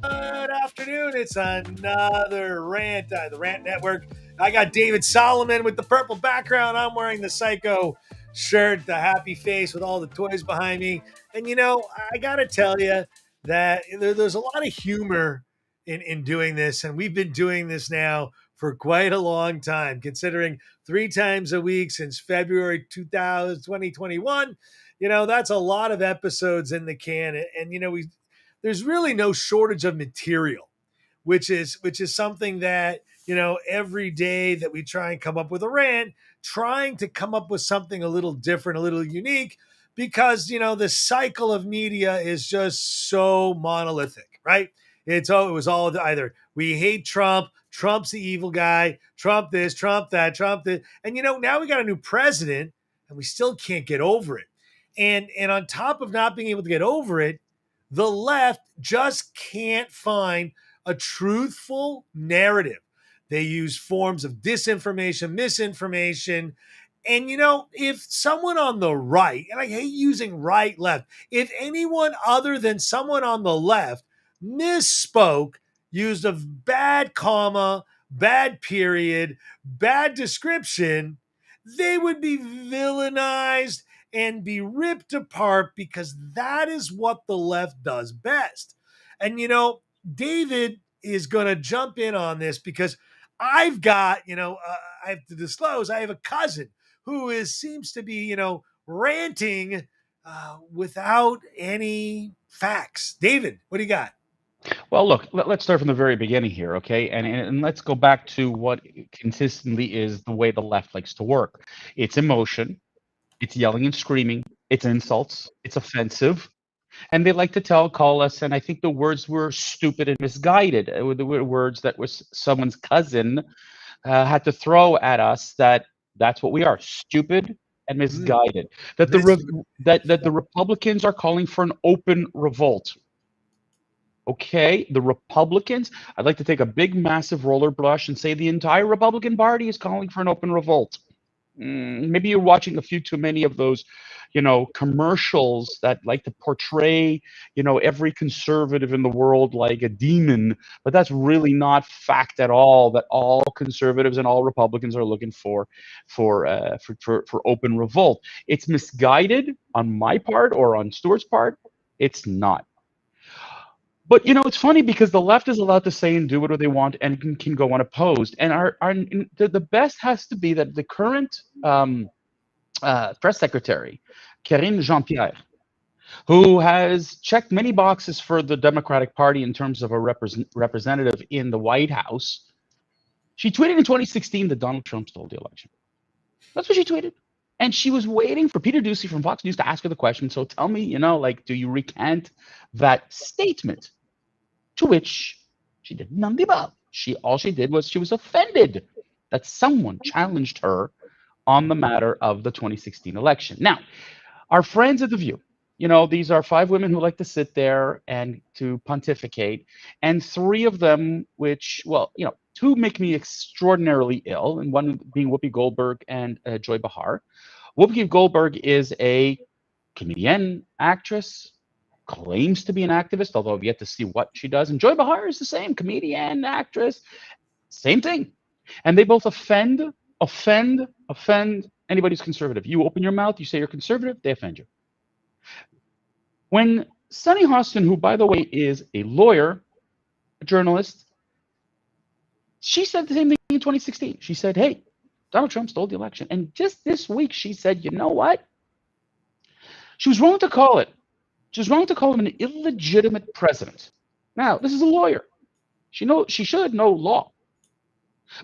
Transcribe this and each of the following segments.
Good afternoon. It's another rant, the Rant Network. I got David Solomon with the purple background. I'm wearing the Psycho shirt, the happy face with all the toys behind me. And I got to tell you that there's a lot of humor in doing this. And we've been doing this now for quite a long time, considering 3 times a week since February 2021. That's a lot of episodes in the can. And there's really no shortage of material, which is something that every day that we try and come up with a rant, trying to come up with something a little different, a little unique, because the cycle of media is just so monolithic, right? It was all either we hate Trump, Trump's the evil guy, Trump this, Trump that, Trump this, and now we got a new president, and we still can't get over it. And on top of not being able to get over it, the left just can't find a truthful narrative. They use forms of disinformation, misinformation. And if someone on the right, and I hate using right, left, if anyone other than someone on the left misspoke, used a bad comma, bad period, bad description, they would be villainized and be ripped apart, because that is what the left does best. And David is going to jump in on this, because I've got, I have to disclose, I have a cousin who seems to be, ranting without any facts. David, what do you got? Well, look, let's start from the very beginning here, okay? And let's go back to what consistently is the way the left likes to work. It's emotion, it's yelling and screaming, it's insults, it's offensive, and they like to call us, and I think the words were stupid and misguided. The words that was someone's cousin had to throw at us, that's what we are, stupid and Mm, misguided. That the mis- that the Republicans are calling for an open revolt. Okay, the Republicans, I'd like to take a big, massive roller brush and say the entire Republican Party is calling for an open revolt. Maybe you're watching a few too many of those, commercials that like to portray, every conservative in the world like a demon, but that's really not fact at all. That all conservatives and all Republicans are looking for open revolt. It's misguided on my part or on Stuart's part. It's not. But it's funny because the left is allowed to say and do whatever they want and can go unopposed. And the best has to be that the current press secretary, Karine Jean-Pierre, who has checked many boxes for the Democratic Party in terms of a representative in the White House, she tweeted in 2016 that Donald Trump stole the election. That's what she tweeted. And she was waiting for Peter Doocy from Fox News to ask her the question. So tell me, do you recant that statement? To which she did none of the above. All she did was she was offended that someone challenged her on the matter of the 2016 election. Now, our friends at The View, these are 5 women who like to sit there and to pontificate, and 3 of them, which, well, 2 make me extraordinarily ill, and one being Whoopi Goldberg and Joy Behar. Whoopi Goldberg is a comedian, actress, claims to be an activist, although I've yet to see what she does. And Joy Behar is the same, comedian, actress, same thing. And they both offend anybody who's conservative. You open your mouth, you say you're conservative, they offend you. When Sunny Hostin, who, by the way, is a lawyer, a journalist, she said the same thing in 2016. She said, hey, Donald Trump stole the election. And just this week, she said, you know what? She was wrong to call it. She was wrong to call him an illegitimate president. Now, this is a lawyer. She should know law.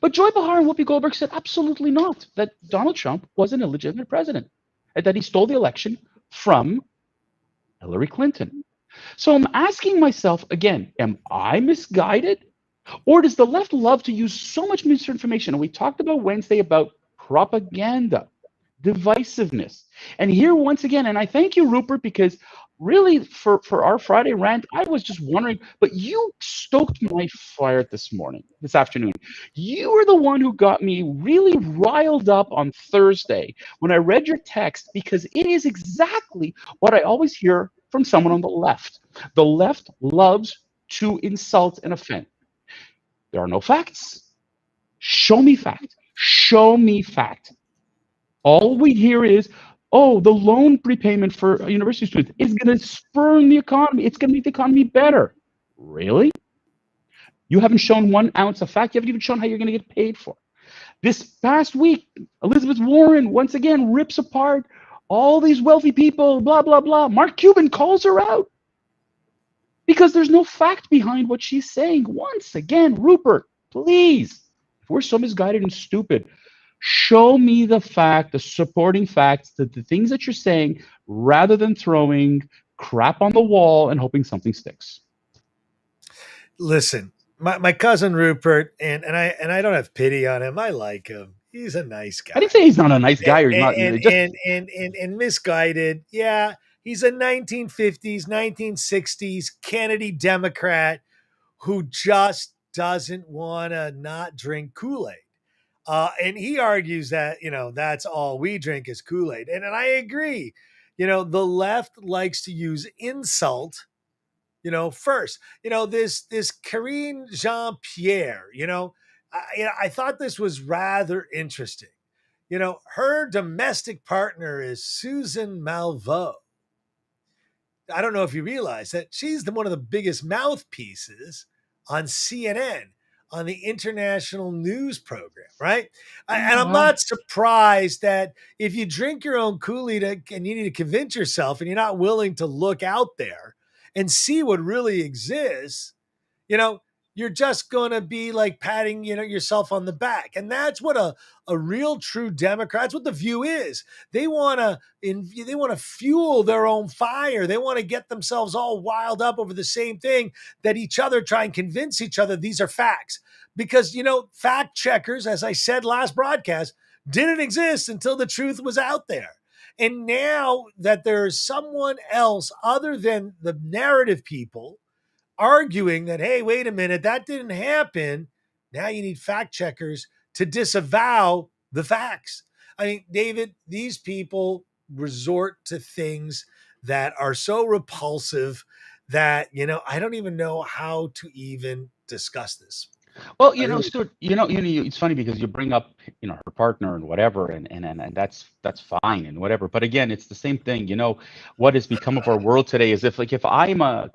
But Joy Behar and Whoopi Goldberg said absolutely not, that Donald Trump was an illegitimate president, and that he stole the election from Hillary Clinton. So I'm asking myself again, am I misguided? Or does the left love to use so much misinformation? And we talked about Wednesday about propaganda, divisiveness. And here, once again, and I thank you, Rupert, because really for our Friday rant, I was just wondering, but you stoked my fire this afternoon. You were the one who got me really riled up on Thursday when I read your text, because it is exactly what I always hear from someone on the left. The left loves to insult and offend. There are no facts. Show me fact. Show me fact. All we hear is, oh, the loan prepayment for university students is going to spur the economy. It's going to make the economy better. Really? You haven't shown 1 ounce of fact. You haven't even shown how you're going to get paid for. This past week, Elizabeth Warren once again rips apart all these wealthy people, blah, blah, blah. Mark Cuban calls her out because there's no fact behind what she's saying. Once again, Rupert, please, if we're so misguided and stupid, show me the fact, the supporting facts, the things that you're saying, rather than throwing crap on the wall and hoping something sticks. Listen, my cousin Rupert, and I don't have pity on him. I like him. He's a nice guy. I didn't say he's not a nice guy or he's not. And Misguided. Yeah, he's a 1950s, 1960s Kennedy Democrat who just doesn't want to not drink Kool-Aid. And he argues that, that's all we drink is Kool-Aid. And I agree. The left likes to use insult, first. This Karine Jean-Pierre, I thought this was rather interesting. Her domestic partner is Susan Malveaux. I don't know if you realize that she's one of the biggest mouthpieces on CNN, on the international news program, right? And I'm not surprised that if you drink your own Kool-Aid and you need to convince yourself and you're not willing to look out there and see what really exists, you're just going to be like patting, yourself on the back. And that's what a real true Democrat, that's what the view is. They want to fuel their own fire. They want to get themselves all wild up over the same thing that each other try and convince each other these are facts. Because, fact checkers, as I said last broadcast, didn't exist until the truth was out there. And now that there's someone else other than the narrative people arguing that, hey, wait a minute, that didn't happen. Now you need fact checkers to disavow the facts. I mean, David, these people resort to things that are so repulsive that, I don't even know how to even discuss this. Well, Stuart, it's funny because you bring up, her partner and whatever, and that's fine and whatever. But again, it's the same thing. What has become of our world today is if I'm a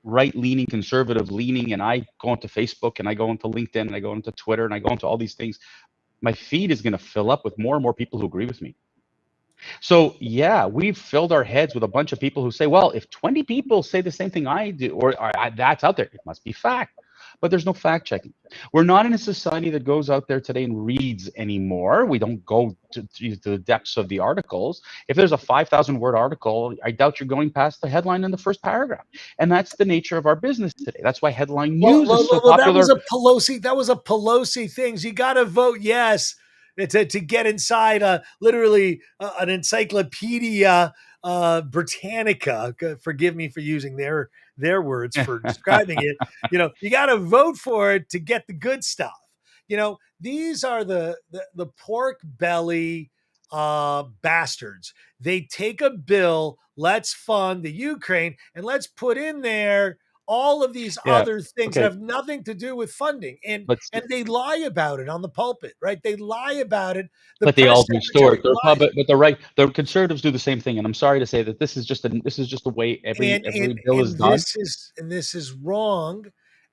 right-leaning, conservative-leaning, and I go into Facebook and I go into LinkedIn and I go into Twitter and I go into all these things, my feed is going to fill up with more and more people who agree with me. So yeah, we've filled our heads with a bunch of people who say, well, if 20 people say the same thing I do, or that's out there, it must be fact. But there's no fact checking. We're not in a society that goes out there today and reads anymore. We don't go to the depths of the articles. If there's a 5,000 word article, I doubt you're going past the headline in the first paragraph. And that's the nature of our business today. That's why headline news is so popular. That was a Pelosi thing. You got to vote yes to get inside literally an encyclopedia Britannica. Forgive me for using their words for describing it. You got to vote for it to get the good stuff. These are the pork belly bastards. They take a bill, let's fund the Ukraine, and let's put in there all of these other things that have nothing to do with funding. And they lie about it on the pulpit, right? They lie about it. But they all do, Stuart. The conservatives do the same thing. And I'm sorry to say that this is just the way every bill is done. This is wrong.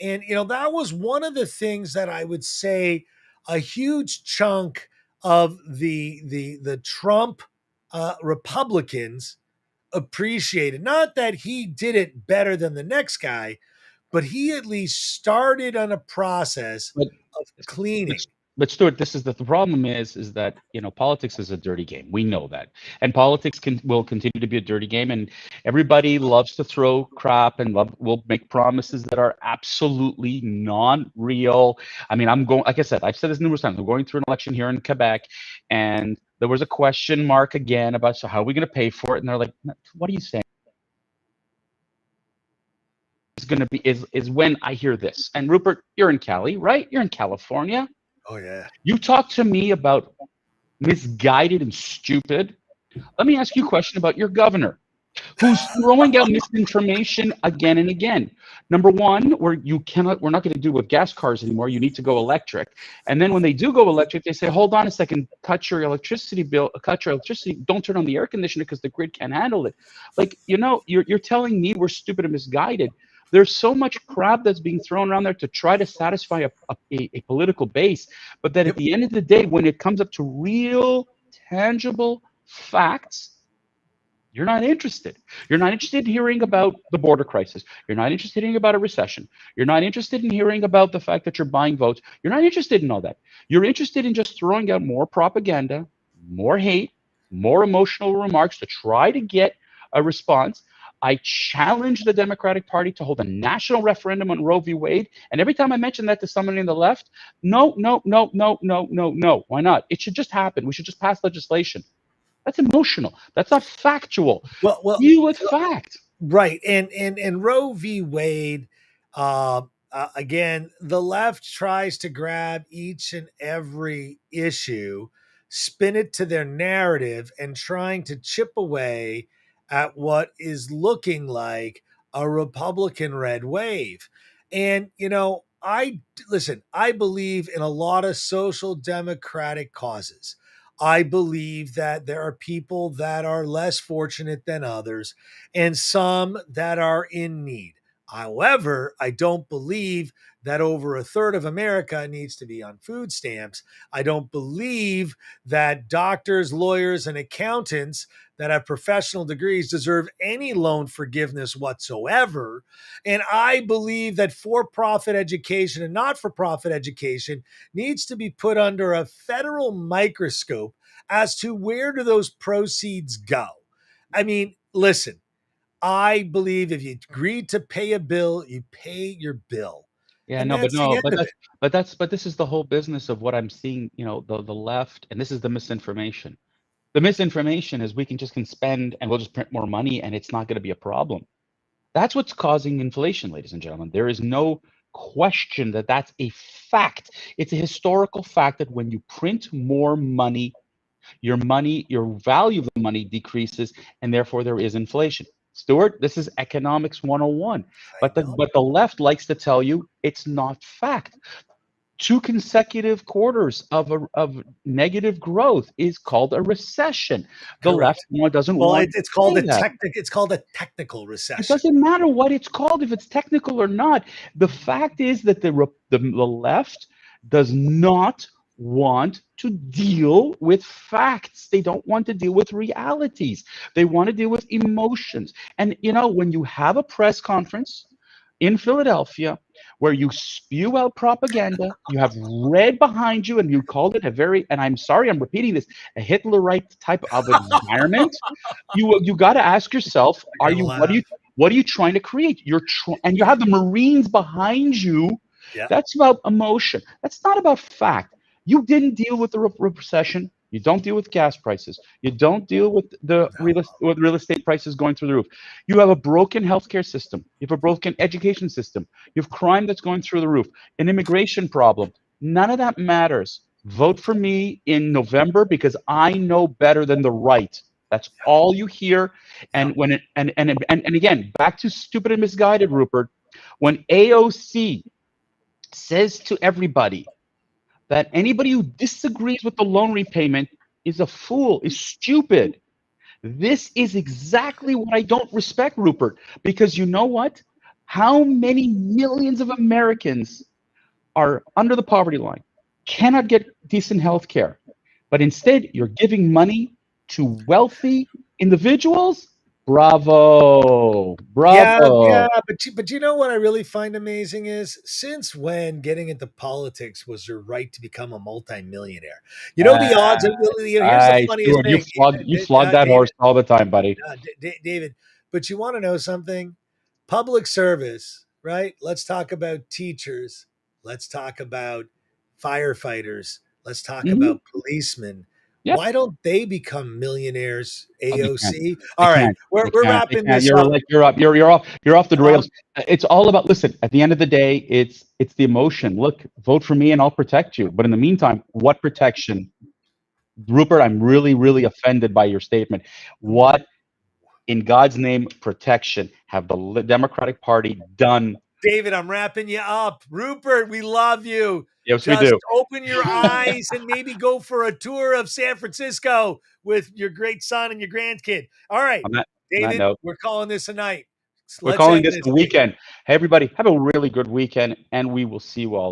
And that was one of the things that I would say a huge chunk of the Trump Republicans appreciated. Not that he did it better than the next guy, but he at least started on a process of cleaning. But Stuart, this is the problem is that, politics is a dirty game. We know that. And politics will continue to be a dirty game. And everybody loves to throw crap and will make promises that are absolutely non-real. I mean, like I said, I've said this numerous times. I'm going through an election here in Quebec, and there was a question mark again about, so how are we going to pay for it? And they're like, what are you saying? Going to be is when I hear this. And Rupert, you're in Cali, right? You're in California. Oh yeah. You talk to me about misguided and stupid. Let me ask you a question about your governor. who's throwing out misinformation again and again. Number one, we're not going to do with gas cars anymore. You need to go electric. And then when they do go electric, they say, hold on a second, cut your electricity bill, cut your electricity. Don't turn on the air conditioner because the grid can't handle it. Like, you're telling me we're stupid and misguided. There's so much crap that's being thrown around there to try to satisfy a political base. But that at Yep. the end of the day, when it comes up to real, tangible facts, you're not interested. You're not interested in hearing about the border crisis. You're not interested in hearing about a recession. You're not interested in hearing about the fact that you're buying votes. You're not interested in all that. You're interested in just throwing out more propaganda, more hate, more emotional remarks to try to get a response. I challenge the Democratic Party to hold a national referendum on Roe v. Wade. And every time I mention that to someone in the left, no, no, no, no, no, no, no. Why not? It should just happen. We should just pass legislation. That's emotional. That's not factual. Well, Deal with fact. right, and Roe v. Wade. Again, the left tries to grab each and every issue, spin it to their narrative, and trying to chip away at what is looking like a Republican red wave. And I listen. I believe in a lot of social democratic causes. I believe that there are people that are less fortunate than others and some that are in need. However, I don't believe that over a third of America needs to be on food stamps. I don't believe that doctors, lawyers, and accountants that have professional degrees deserve any loan forgiveness whatsoever. And I believe that for profit education and not for profit education needs to be put under a federal microscope as to where do those proceeds go. I mean, listen, I believe if you agree to pay a bill, you pay your bill. Yeah, And no, but that's the no, end of it. but this is the whole business of what I'm seeing, the left, and this is the misinformation. The misinformation is we can spend and we'll just print more money and it's not going to be a problem. That's what's causing inflation, ladies and gentlemen. There is no question that that's a fact. It's a historical fact that when you print more money, your value of the money decreases, and therefore there is inflation. Stuart, this is economics 101. I know. But the left likes to tell you it's not fact. Two consecutive quarters of negative growth is called a recession. The left Correct. doesn't Well, want it's to called say a that. it's called a technical It recession. doesn't matter what it's called, if it's technical or not. The fact is that the left does not want to deal with facts. They don't want to deal with realities. They want to deal with emotions. And when you have a press conference in Philadelphia where you spew out propaganda, you have red behind you, and you called it and I'm sorry, I'm repeating this, a Hitlerite type of environment. You got to ask yourself, I gotta laugh. what are you trying to create? And you have the Marines behind you. Yeah. That's about emotion. That's not about fact. You didn't deal with the recession. You don't deal with gas prices. You don't deal with with real estate prices going through the roof. You have a broken healthcare system. You have a broken education system. You have crime that's going through the roof. An immigration problem. None of that matters. Vote for me in November because I know better than the right. That's all you hear. Yeah. And when it and again, back to stupid and misguided, Rupert. When AOC says to everybody that anybody who disagrees with the loan repayment is a fool, is stupid. This is exactly what I don't respect, Rupert, because you know what? How many millions of Americans are under the poverty line, cannot get decent health care, but instead you're giving money to wealthy individuals? Bravo. Yeah, yeah, Bravo. but you know what I really find amazing is since when getting into politics was your right to become a multimillionaire? You know the odds. Uh, Here's the funniest Stuart, thing, you flog that David. horse all the time, buddy. David. But you want to know something? Public service, right? Let's talk about teachers. Let's talk about firefighters. Let's talk Hmm. about policemen. Yep. Why don't they become millionaires? Oh, they can't. AOC. They All right, can't. They we're can't. They wrapping can't. this You're up. like you're up. You're off the rails. It's all about. Listen. At the end of the day, it's the emotion. Look, vote for me, and I'll protect you. But in the meantime, what protection, Rupert? I'm really offended by your statement. What In God's name, protection. Have the Democratic Party done. David, I'm wrapping you up. Rupert, we love you. Yes, we Just do. open your eyes and maybe go for a tour of San Francisco with your great son and your grandkid. All right, On that David, note, we're calling this a night. we're Let's calling end this this the thing. weekend. Hey, everybody, have a really good weekend, and we will see you all